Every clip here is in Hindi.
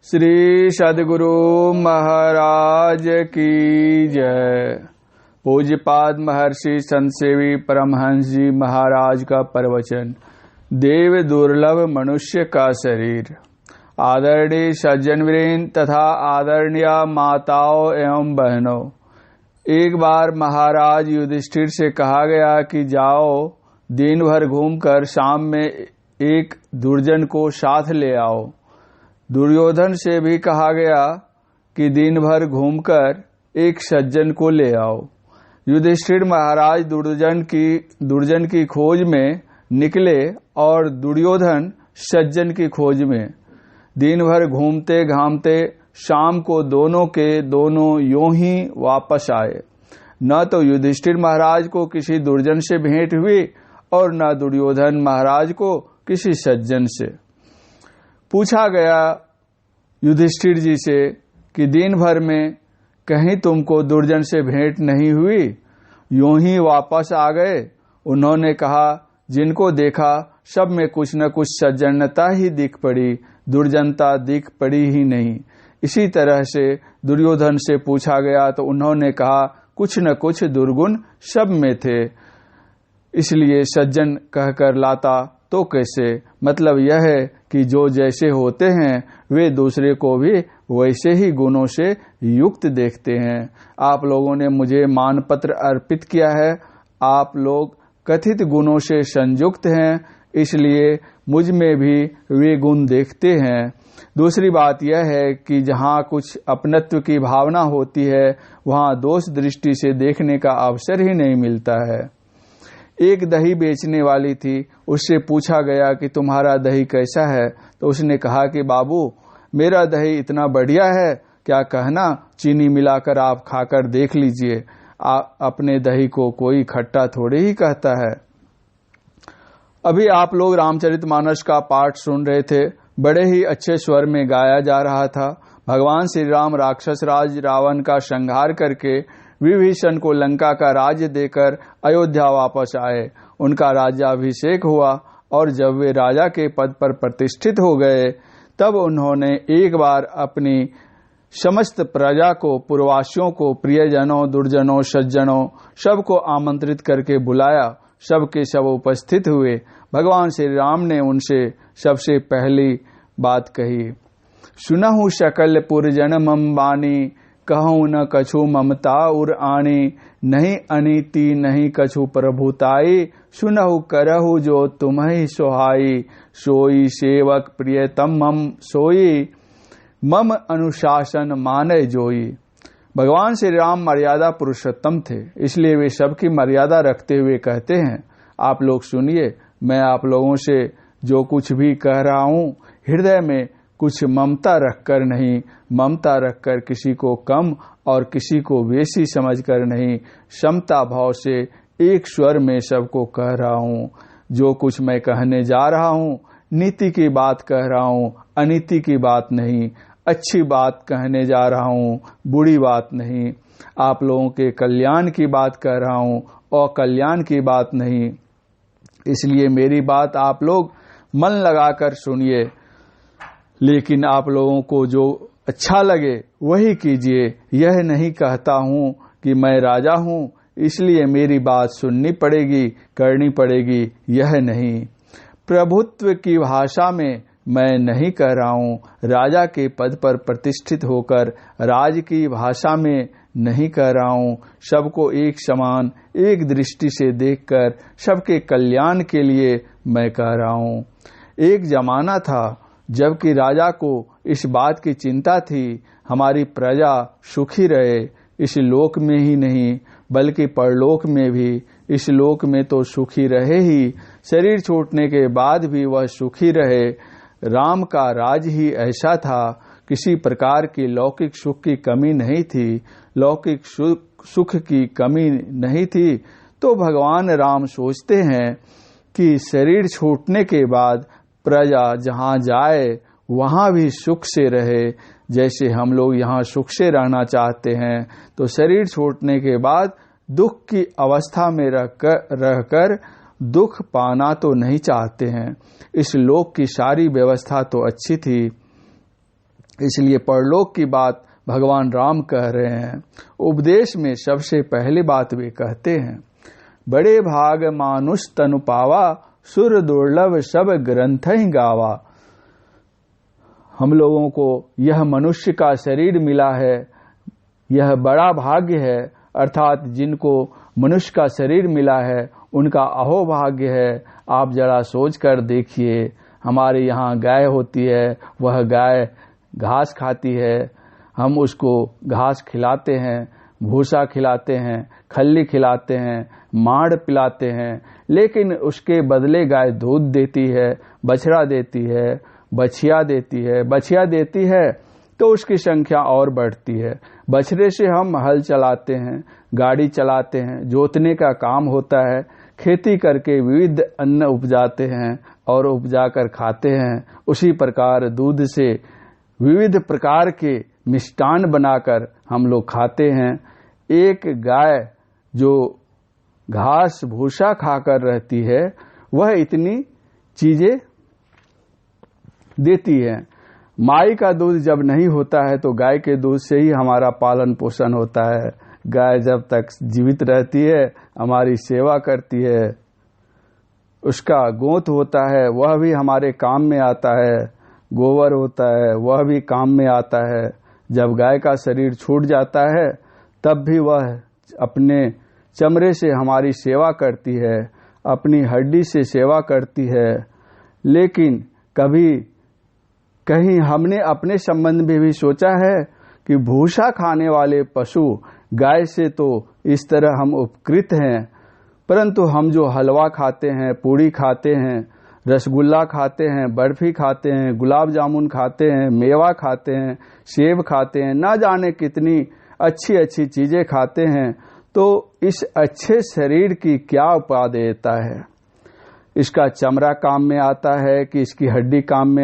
श्री सद्गुरु महाराज की जय। पूज्यपाद महर्षि संत सेवी परमहंस जी महाराज का प्रवचन। देव दुर्लभ मनुष्य का शरीर। आदरणीय सज्जनवृंद तथा आदरणीय माताओं एवं बहनों, एक बार महाराज युधिष्ठिर से कहा गया कि जाओ दिन भर घूमकर शाम में एक दुर्जन को साथ ले आओ। दुर्योधन से भी कहा गया कि दिन भर घूमकर एक सज्जन को ले आओ। युधिष्ठिर महाराज दुर्जन की खोज में निकले और दुर्योधन सज्जन की खोज में। दिन भर घूमते घामते शाम को दोनों के दोनों यूं ही वापस आए। न तो युधिष्ठिर महाराज को किसी दुर्जन से भेंट हुई और न दुर्योधन महाराज को किसी सज्जन से। पूछा गया युधिष्ठिर जी से कि दिन भर में कहीं तुमको दुर्जन से भेंट नहीं हुई, यूं ही वापस आ गए। उन्होंने कहा, जिनको देखा सब में कुछ न कुछ सज्जनता ही दिख पड़ी, दुर्जनता दिख पड़ी ही नहीं। इसी तरह से दुर्योधन से पूछा गया तो उन्होंने कहा, कुछ न कुछ दुर्गुण सब में थे, इसलिए सज्जन कहकर लाता तो कैसे। मतलब यह है कि जो जैसे होते हैं वे दूसरे को भी वैसे ही गुणों से युक्त देखते हैं। आप लोगों ने मुझे मानपत्र अर्पित किया है। आप लोग कथित गुणों से संयुक्त हैं, इसलिए मुझ में भी वे गुण देखते हैं। दूसरी बात यह है कि जहाँ कुछ अपनत्व की भावना होती है वहाँ दोष दृष्टि से देखने का अवसर ही नहीं मिलता है। एक दही बेचने वाली थी, उससे पूछा गया कि तुम्हारा दही कैसा है, तो उसने कहा कि बाबू मेरा दही इतना बढ़िया है, क्या कहना चीनी मिलाकर आप खाकर देख लीजिए। अपने दही को कोई खट्टा थोड़े ही कहता है। अभी आप लोग रामचरितमानस का पाठ सुन रहे थे, बड़े ही अच्छे स्वर में गाया जा रहा था। भगवान श्री राम राक्षस राज रावण का संहार करके विभीषण को लंका का राज्य देकर अयोध्या वापस आए। उनका राज्याभिषेक हुआ और जब वे राजा के पद पर प्रतिष्ठित हो गए तब उन्होंने एक बार अपनी समस्त प्रजा को, पूर्ववासियों को, प्रियजनों, दुर्जनों, सज्जनों सबको आमंत्रित करके बुलाया। सबके सब उपस्थित हुए। भगवान श्री राम ने उनसे सबसे पहली बात कही, सुनहु सकल पुरजन मम बानी, कहूँ न कछु ममता उर आनी, नहीं अनीति नहीं कछु प्रभुताई, सुनहु करहु जो तुम्हि सोहाई, सोई सेवक प्रियतम मम सोई, मम अनुशासन माने जोई। भगवान श्री राम मर्यादा पुरुषोत्तम थे, इसलिए वे सबकी मर्यादा रखते हुए कहते हैं, आप लोग सुनिए, मैं आप लोगों से जो कुछ भी कह रहा हूँ हृदय में कुछ ममता रखकर नहीं, ममता रखकर किसी को कम और किसी को बेसी समझकर नहीं, समता भाव से एक स्वर में सबको कह रहा हूँ। जो कुछ मैं कहने जा रहा हूँ नीति की बात कह रहा हूँ, अनीति की बात नहीं। अच्छी बात कहने जा रहा हूँ, बुरी बात नहीं। आप लोगों के कल्याण की बात कह रहा हूँ और कल्याण की बात नहीं। इसलिए मेरी बात आप लोग मन लगाकर सुनिए, लेकिन आप लोगों को जो अच्छा लगे वही कीजिए। यह नहीं कहता हूँ कि मैं राजा हूँ इसलिए मेरी बात सुननी पड़ेगी, करनी पड़ेगी, यह नहीं। प्रभुत्व की भाषा में मैं नहीं कह रहा हूँ, राजा के पद पर प्रतिष्ठित होकर राज की भाषा में नहीं कह रहा हूँ। सबको एक समान, एक दृष्टि से देखकर सबके कल्याण के लिए मैं कह रहा हूँ। एक जमाना था जबकि राजा को इस बात की चिंता थी हमारी प्रजा सुखी रहे, इस लोक में ही नहीं बल्कि परलोक में भी। इस लोक में तो सुखी रहे ही, शरीर छूटने के बाद भी वह सुखी रहे। राम का राज ही ऐसा था, किसी प्रकार की लौकिक सुख की कमी नहीं थी, लौकिक सुख की कमी नहीं थी। तो भगवान राम सोचते हैं कि शरीर छूटने के बाद प्रजा जहाँ जाए वहाँ भी सुख से रहे। जैसे हम लोग यहाँ सुख से रहना चाहते हैं तो शरीर छोड़ने के बाद दुख की अवस्था में रहकर दुख पाना तो नहीं चाहते हैं। इस लोक की सारी व्यवस्था तो अच्छी थी, इसलिए परलोक की बात भगवान राम कह रहे हैं। उपदेश में सबसे पहली बात वे कहते हैं, बड़े भाग मानुष तनु पावा, सुर दुर्लभ सब ग्रंथ ही गावा। हम लोगों को यह मनुष्य का शरीर मिला है, यह बड़ा भाग्य है। अर्थात जिनको मनुष्य का शरीर मिला है उनका अहोभाग्य है। आप जरा सोच कर देखिए, हमारे यहाँ गाय होती है, वह गाय घास खाती है, हम उसको घास खिलाते हैं, भूसा खिलाते हैं, खल्ली खिलाते हैं, माड़ पिलाते हैं, लेकिन उसके बदले गाय दूध देती है, बछड़ा देती है, बछिया देती है। बछिया देती है तो उसकी संख्या और बढ़ती है। बछड़े से हम हल चलाते हैं, गाड़ी चलाते हैं, जोतने का काम होता है, खेती करके विविध अन्न उपजाते हैं और उपजाकर खाते हैं। उसी प्रकार दूध से विविध प्रकार के मिष्टान बनाकर हम लोग खाते हैं। एक गाय जो घास भूसा खाकर रहती है वह इतनी चीजें देती है। माई का दूध जब नहीं होता है तो गाय के दूध से ही हमारा पालन पोषण होता है। गाय जब तक जीवित रहती है हमारी सेवा करती है, उसका गोंत होता है वह भी हमारे काम में आता है, गोबर होता है वह भी काम में आता है। जब गाय का शरीर छूट जाता है तब भी वह अपने चमड़े से हमारी सेवा करती है, अपनी हड्डी से सेवा करती है। लेकिन कभी कहीं हमने अपने संबंध में भी सोचा है कि भूसा खाने वाले पशु गाय से तो इस तरह हम उपकृत हैं, परंतु हम जो हलवा खाते हैं, पूड़ी खाते हैं, रसगुल्ला खाते हैं, बर्फी खाते हैं, गुलाब जामुन खाते हैं, मेवा खाते हैं, सेब खाते हैं, ना जाने कितनी अच्छी अच्छी चीजें खाते हैं, तो इस अच्छे शरीर की क्या उपादेयता है? इसका चमड़ा काम में आता है कि इसकी हड्डी काम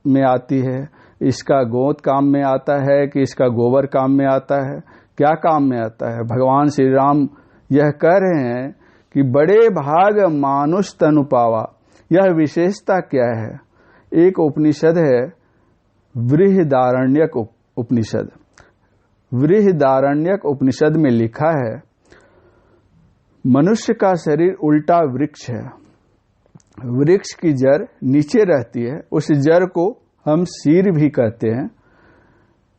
में आती है? इसका गोंत काम में आता है कि इसका गोबर काम में आता है? क्या काम में आता है? भगवान श्री राम यह कह रहे हैं कि बड़े भाग मानुष तनु पावा। यह विशेषता क्या है? एक उपनिषद है बृहदारण्यक उपनिषद। बृहदारण्यक उपनिषद में लिखा है, मनुष्य का शरीर उल्टा वृक्ष है। वृक्ष की जड़ नीचे रहती है, उस जड़ को हम सिर भी कहते हैं।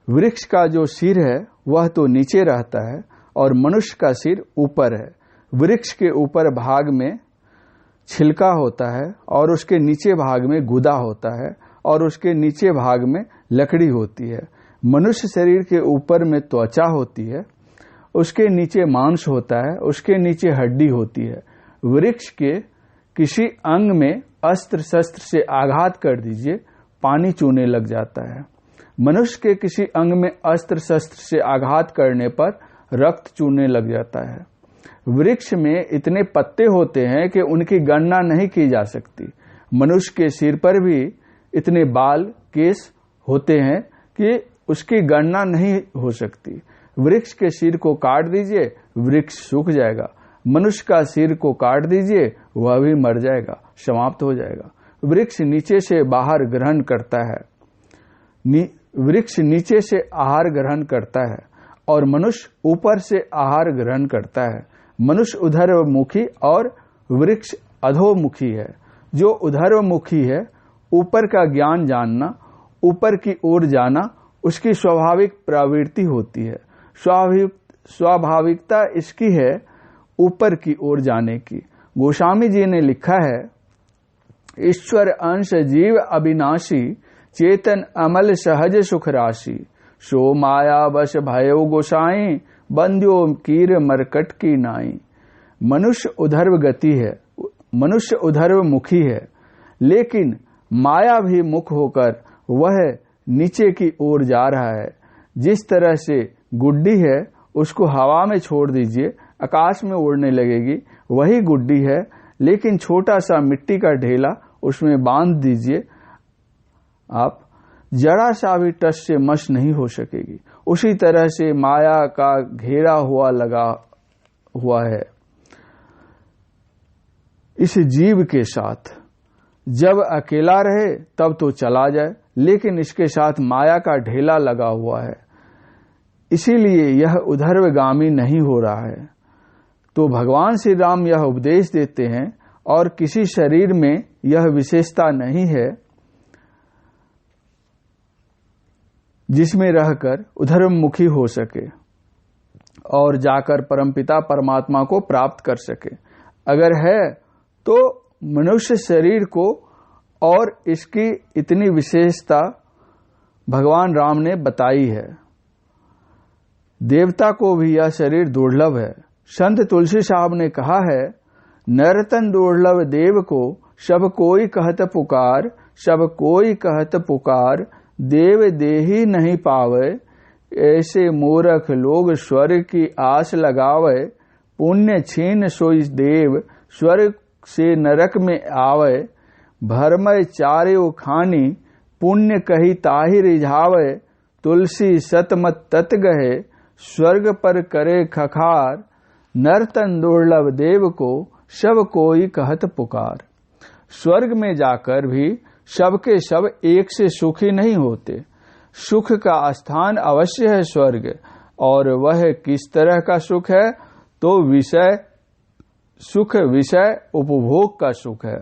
वृक्ष का जो सिर है वह तो नीचे रहता है और मनुष्य का सिर ऊपर है। वृक्ष के ऊपर भाग में छिलका होता है और उसके नीचे भाग में गुदा होता है और उसके नीचे भाग में लकड़ी होती है। मनुष्य शरीर के ऊपर में त्वचा होती है, उसके नीचे मांस होता है, उसके नीचे हड्डी होती है। वृक्ष के किसी अंग में अस्त्र शस्त्र से आघात कर दीजिए, पानी चूने लग जाता है। मनुष्य के किसी अंग में अस्त्र शस्त्र से आघात करने पर रक्त चूने लग जाता है। वृक्ष में इतने पत्ते होते हैं कि उनकी गणना नहीं की जा सकती। मनुष्य के सिर पर भी इतने बाल केस होते हैं कि उसकी गणना नहीं हो सकती। वृक्ष के सिर को काट दीजिए, वृक्ष सूख जाएगा। मनुष्य का सिर को काट दीजिए, वह भी मर जाएगा, समाप्त हो जाएगा। वृक्ष नीचे से बाहर ग्रहण करता है, वृक्ष नीचे से आहार ग्रहण करता है और मनुष्य ऊपर से आहार ग्रहण करता है। मनुष्य उधरमुखी और वृक्ष अधोमुखी है। जो उधरमुखी है, ऊपर का ज्ञान जानना, ऊपर की ओर जाना उसकी स्वाभाविक प्रवृत्ति होती है। स्वाभाविकता इसकी है ऊपर की ओर जाने की। गोस्वामी जी ने लिखा है, ईश्वर अंश जीव अविनाशी, चेतन अमल सहज सुख राशि, सो माया बस भयो गोसाई, बंध्यो कीर मरकट की नाई। मनुष्य उधर्व गति है, मनुष्य उधर्व मुखी है, लेकिन माया भी मुख होकर वह नीचे की ओर जा रहा है। जिस तरह से गुड्डी है, उसको हवा में छोड़ दीजिए, आकाश में उड़ने लगेगी, वही गुड्डी है, लेकिन छोटा सा मिट्टी का ढेला उसमें बांध दीजिए, आप जरा सा भी टस से मस नहीं हो सकेगी। उसी तरह से माया का घेरा हुआ लगा हुआ है इस जीव के साथ। जब अकेला रहे तब तो चला जाए, लेकिन इसके साथ माया का ढेला लगा हुआ है, इसीलिए यह उधर्वगामी नहीं हो रहा है। तो भगवान श्री राम यह उपदेश देते हैं और किसी शरीर में यह विशेषता नहीं है जिसमें रहकर उधर्वमुखी हो सके और जाकर परमपिता परमात्मा को प्राप्त कर सके। अगर है तो मनुष्य शरीर को, और इसकी इतनी विशेषता भगवान राम ने बताई है। देवता को भी यह शरीर दुर्लभ है। संत तुलसी साहब ने कहा है, नरतन दुर्लभ देव को सब कोई कहत पुकार, सब कोई कहत पुकार, देव देही नहीं पावे, ऐसे मूर्ख लोग स्वर्ग की आस लगावे, पुण्य छीन सोई देव स्वर्ग से नरक में आवे, भरमय चार्यो खानी पुण्य कही ताहि रिझावे, तुलसी सतमत तत गहे स्वर्ग पर करे खखार, नरतन दुर्लभ देव को सब कोई कहत पुकार। स्वर्ग में जाकर भी सबके सब एक से सुखी नहीं होते। सुख का स्थान अवश्य है स्वर्ग, और वह किस तरह का सुख है? तो विषय सुख, विषय उपभोग का सुख है।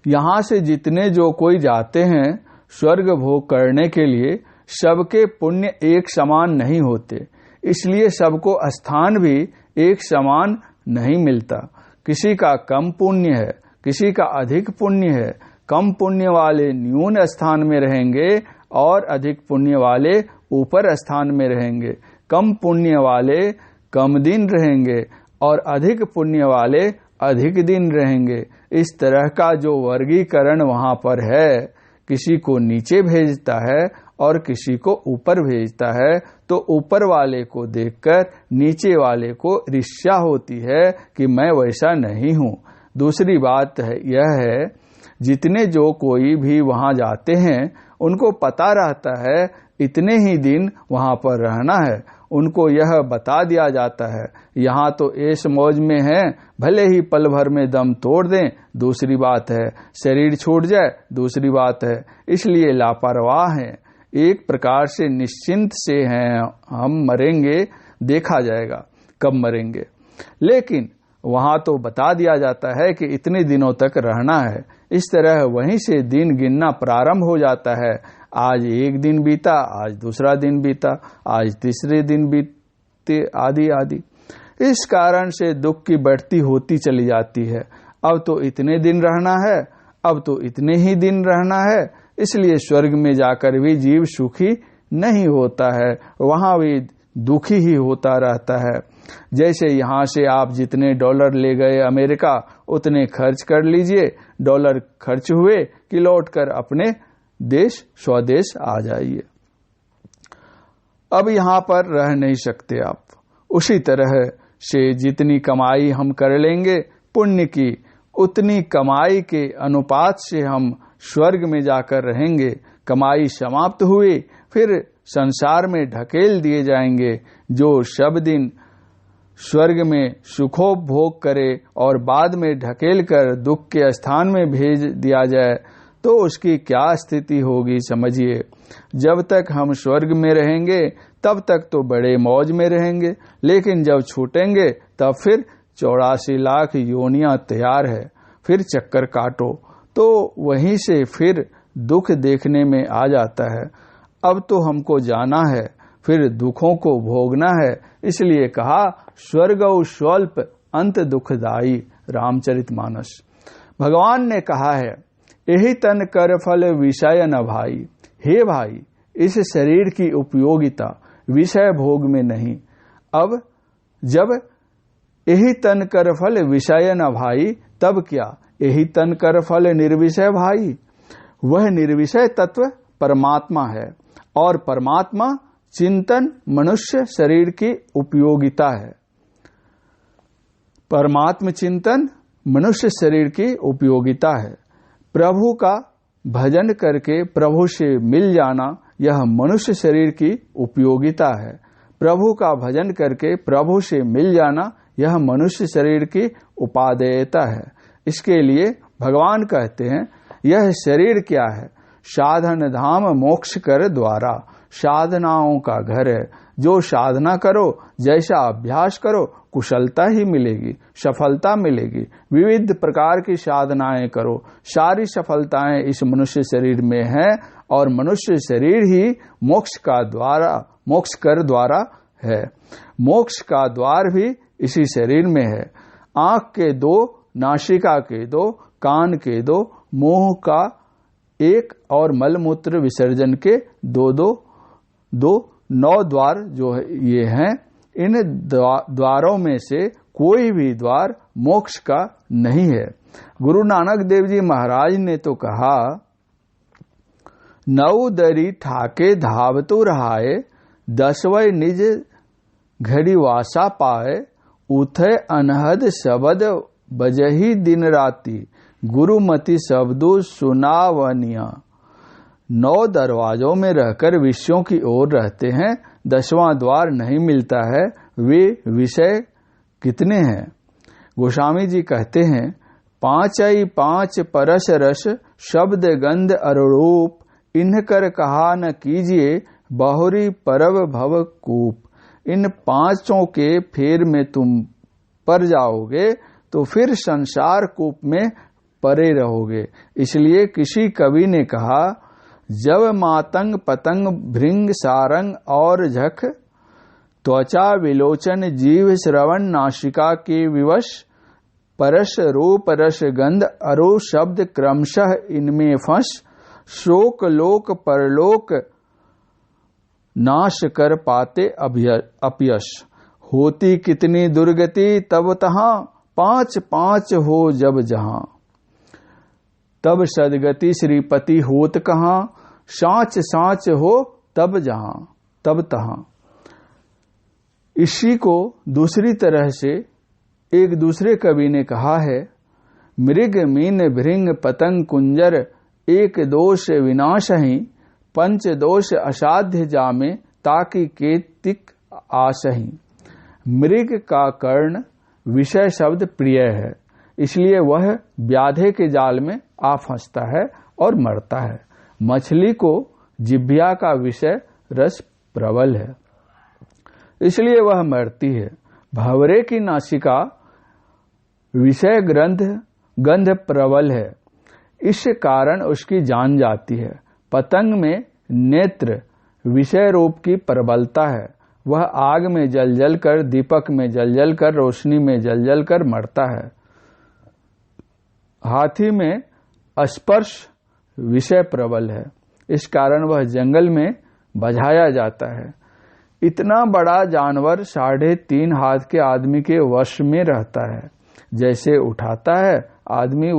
यहां से जितने जो कोई जाते हैं स्वर्ग भोग करने के लिए, सबके पुण्य एक समान नहीं होते, इसलिए सबको स्थान भी एक समान नहीं मिलता। किसी का कम पुण्य है, किसी का अधिक पुण्य है। कम पुण्य वाले न्यून स्थान में रहेंगे और अधिक पुण्य वाले ऊपर स्थान में रहेंगे। कम पुण्य वाले कम दिन रहेंगे और अधिक पुण्य वाले अधिक दिन रहेंगे। इस तरह का जो वर्गीकरण वहां पर है, किसी को नीचे भेजता है और किसी को ऊपर भेजता है, तो ऊपर वाले को देखकर नीचे वाले को ईर्ष्या होती है कि मैं वैसा नहीं हूं। दूसरी बात है यह है, जितने जो कोई भी वहां जाते हैं उनको पता रहता है इतने ही दिन वहां पर रहना है। उनको यह बता दिया जाता है, यहाँ तो ऐश मौज में है, भले ही पल भर में दम तोड़ दें, दूसरी बात है शरीर छूट जाए, दूसरी बात है। इसलिए लापरवाह हैं, एक प्रकार से निश्चिंत से हैं, हम मरेंगे, देखा जाएगा कब मरेंगे। लेकिन वहां तो बता दिया जाता है कि इतने दिनों तक रहना है। इस तरह वहीं से दिन गिनना प्रारंभ हो जाता है। आज एक दिन बीता, आज दूसरा दिन बीता, आज तीसरे दिन बीते, आदि आदि। इस कारण से दुख की बढ़ती होती चली जाती है। अब तो इतने दिन रहना है, अब तो इतने ही दिन रहना है। इसलिए स्वर्ग में जाकर भी जीव सुखी नहीं होता है, वहां भी दुखी ही होता रहता है। जैसे यहाँ से आप जितने डॉलर ले गए अमेरिका, उतने खर्च कर लीजिए, डॉलर खर्च हुए कि लौटकर अपने देश स्वदेश आ जाइए। अब यहाँ पर रह नहीं सकते आप। उसी तरह से जितनी कमाई हम कर लेंगे पुण्य की, उतनी कमाई के अनुपात से हम स्वर्ग में जाकर रहेंगे। कमाई समाप्त हुई फिर संसार में ढकेल दिए जाएंगे। जो सब दिन स्वर्ग में सुखोपभोग करे और बाद में ढकेल कर दुख के स्थान में भेज दिया जाए तो उसकी क्या स्थिति होगी समझिए। जब तक हम स्वर्ग में रहेंगे तब तक तो बड़े मौज में रहेंगे, लेकिन जब छूटेंगे तब फिर 84 लाख योनियां तैयार है, फिर चक्कर काटो। तो वहीं से फिर दुख देखने में आ जाता है। अब तो हमको जाना है, फिर दुखों को भोगना है। इसलिए कहा स्वर्गौ स्वल्प अंत दुखदाई, रामचरितमानस। भगवान ने कहा है, यही तन कर फल विषय न भाई। हे भाई, इस शरीर की उपयोगिता विषय भोग में नहीं। अब जब यही तन कर फल विषय न भाई, तब क्या यही तन कर फल निर्विषय भाई। वह निर्विषय तत्व परमात्मा है और परमात्मा चिंतन मनुष्य शरीर की उपयोगिता है। परमात्म चिंतन मनुष्य शरीर की उपयोगिता है। प्रभु का भजन करके प्रभु से मिल जाना यह मनुष्य शरीर की उपयोगिता है। प्रभु का भजन करके प्रभु से मिल जाना यह मनुष्य शरीर की उपादेयता है। इसके लिए भगवान कहते हैं, यह शरीर क्या है? साधन धाम मोक्ष कर द्वारा, साधनाओं का घर है। जो साधना करो, जैसा अभ्यास करो, कुशलता ही मिलेगी, सफलता मिलेगी। विविध प्रकार की साधनाएं करो, सारी सफलताएं इस मनुष्य शरीर में है और मनुष्य शरीर ही मोक्ष कर द्वारा है। मोक्ष का द्वार भी इसी शरीर में है। आंख के दो, नासिका के दो, कान के दो, मुंह का एक और मलमूत्र विसर्जन के दो 9 द्वार जो है ये हैं। इन द्वारों में से कोई भी द्वार मोक्ष का नहीं है। गुरु नानक देव जी महाराज ने तो कहा, 9 दरी ठाके धावतु रहाए, 10वें निज घड़ी वासा पाए, उथे अनहद शब्द बजही दिन राती, गुरुमति शब्दो सुनावनिया। 9 दरवाजों में रहकर विषयों की ओर रहते हैं, 10वां द्वार नहीं मिलता है। वे विषय कितने हैं? गोस्वामी जी कहते हैं, 5 परस रस, शब्द गंध अरूप, इनकर कहा न कीजिए, बहुरी परव भव कूप। इन 5 के फेर में तुम पर जाओगे तो फिर संसार कूप में परे रहोगे। इसलिए किसी कवि ने कहा, जब मातंग पतंग भृंग सारंग और झख, त्वचा विलोचन जीव श्रवण नासिका के विवश, परस रूप रस गंध अरु शब्द क्रमशः इनमें फंस, शोक लोक परलोक नाश कर पाते अपयश। होती कितनी दुर्गति तब तहां, 5 हो जब जहां, तब सदगति श्रीपति होत कहां, साच हो तब जहां तब तहां। इसी को दूसरी तरह से एक दूसरे कवि ने कहा है, मृग मीन भृंग पतंग कुंजर, एक दोष विनाशहि, 5 दोष असाध्य जामे, ताकि केतिक आसहि। मृग का कर्ण विषय शब्द प्रिय है, इसलिए वह व्याधे के जाल में आ फंसता है और मरता है। मछली को जिह्वा का विषय रस प्रबल है, इसलिए वह मरती है। भंवरे की नासिका विषय गंध प्रबल है, इस कारण उसकी जान जाती है। पतंग में नेत्र विषय रूप की प्रबलता है, वह आग में जल कर, दीपक में जल कर, रोशनी में जल कर मरता है। हाथी में स्पर्श विषय प्रबल है, इस कारण वह जंगल में बझाया जाता है। इतना बड़ा जानवर 3.5 हाथ के आदमी के वश में रहता है। जैसे उठाता है आदमी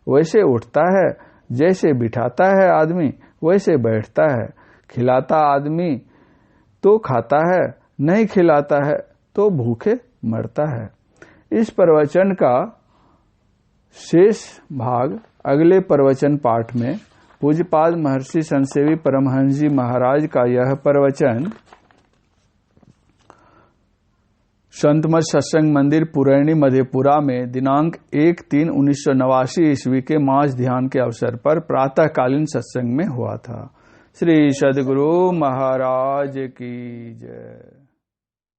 वैसे उठता है, जैसे बिठाता है आदमी वैसे बैठता है। खिलाता आदमी तो खाता है, नहीं खिलाता है तो भूखे मरता है। इस प्रवचन का शेष भाग अगले प्रवचन पाठ में पूज्यपाद महर्षि संतसेवी परमहंस जी महाराज का यह प्रवचन संतमठ सत्संग मंदिर पुरैनी मधेपुरा में दिनांक 1/3/1989 ईस्वी के मास ध्यान के अवसर पर प्रातःकालीन सत्संग में हुआ था। श्री सद्गुरु महाराज की जय।